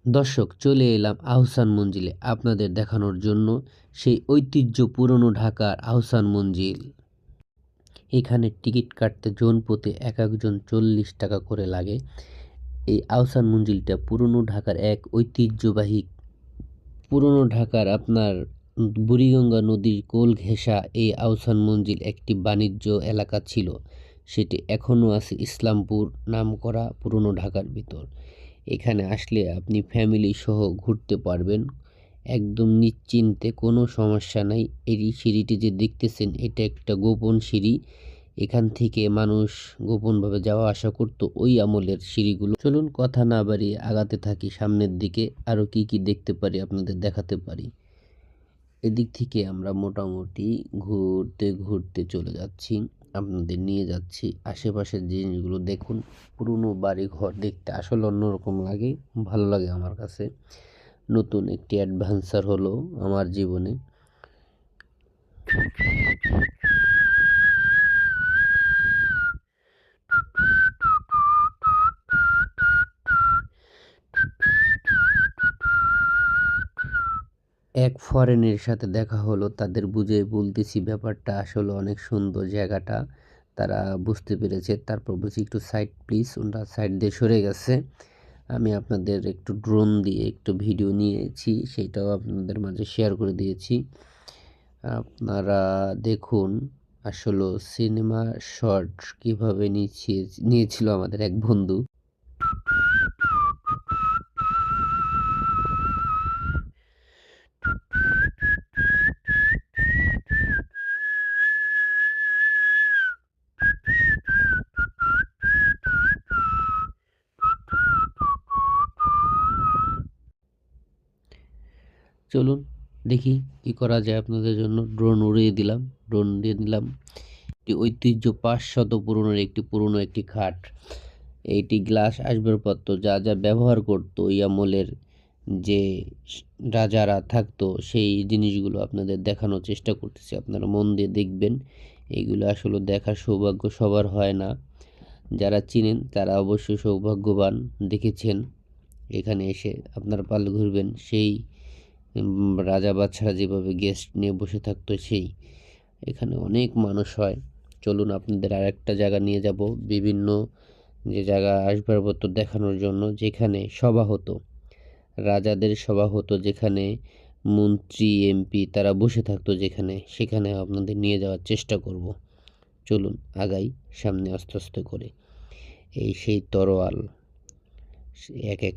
দর্শক, চলে এলাম আহসান মঞ্জিলে আপনাদের দেখানোর জন্য সেই ঐতিহ্য পুরনো ঢাকার আহসান মঞ্জিল। এখানে টিকিট কাটতে জন প্রতি এক একজন 40 টাকা করে লাগে। এই আহসান মঞ্জিলটা পুরনো ঢাকার এক ঐতিহ্যবাহী, পুরনো ঢাকার আপনার বুড়িগঙ্গা নদীর কোল ঘেঁষা এই আহসান মঞ্জিল একটি বাণিজ্য এলাকা ছিল। সেটি এখনও আছে ইসলামপুর নামকরা পুরনো ঢাকার ভিতর। এখানে আসলে আপনি ফ্যামিলি সহ ঘুরতে পারবেন একদম নিশ্চিন্তে, কোনো সমস্যা নাই। এই সিঁড়িটি যে দেখতেছেন এটা একটা গোপন সিঁড়ি। এখান থেকে মানুষ গোপনভাবে যাওয়া আসা করতো ওই আমলের সিঁড়িগুলো। চলুন কথা না বাড়িয়ে আগাতে থাকি সামনের দিকে, আরও কি কি দেখতে পারি আপনাদের দেখাতে পারি। এদিক থেকে আমরা মোটামুটি ঘুরতে ঘুরতে চলে যাচ্ছি, আপনাদের নিয়ে যাচ্ছি। আশেপাশের জিনিসগুলো দেখুন, পুরনো বাড়ি ঘর দেখতে আসলে অন্যরকম লাগে, ভালো লাগে আমার কাছে। নতুন একটি অ্যাডভেঞ্চার হলো আমার জীবনে। এক ফরেনের সাথে দেখা হলো, তাদের বুঝে বলতেছি ব্যাপারটা আসলে অনেক সুন্দর জায়গাটা, তারা বুঝতে পেরেছে। তারপর বলছি একটু সাইড প্লিজ, ওনারা সাইড দিয়ে সরে গেছে। আমি আপনাদের একটু ড্রোন দিয়ে একটু ভিডিও নিয়েছি, সেইটাও আপনাদের মাঝে শেয়ার করে দিয়েছি। আপনারা দেখুন আসলে সিনেমা শট কীভাবে নিয়েছিল আমাদের এক বন্ধু। চলুন দেখি কি করা যায় আপনাদের জন্য। ড্রোন উড়িয়ে দিলাম, ড্রোন দিয়ে দিলাম। একটি ঐতিহ্য 500 পুরনো একটি খাট। এইটি গ্লাস আসবাবপত্র যা যা ব্যবহার করতো ওই আমলের যে রাজারা থাকতো, সেই জিনিসগুলো আপনাদের দেখানোর চেষ্টা করতেছি, আপনারা মন দিয়ে দেখবেন। এইগুলো আসলে দেখার সৌভাগ্য সবার হয় না, যারা চিনেন তারা অবশ্যই সৌভাগ্যবান, দেখেছেন। এখানে এসে আপনারা পারলে ঘুরবেন, সেই রাজা বাদশারা যেভাবে গেস্ট নিয়ে বসে থাকতো সেই। এখানে অনেক মানুষ হয়। চলুন আপনাদের আরেকটা জায়গা নিয়ে যাব, বিভিন্ন যে জায়গা আসবাবপত্র দেখানোর জন্য, যেখানে সভা হতো, রাজাদের সভা হতো, যেখানে মন্ত্রী এমপি তারা বসে থাকতো যেখানে, সেখানে আপনাদের নিয়ে যাওয়ার চেষ্টা করব। চলুন আগাই সামনে আস্তে আস্তে করে। এই সেই তরোয়াল, এক এক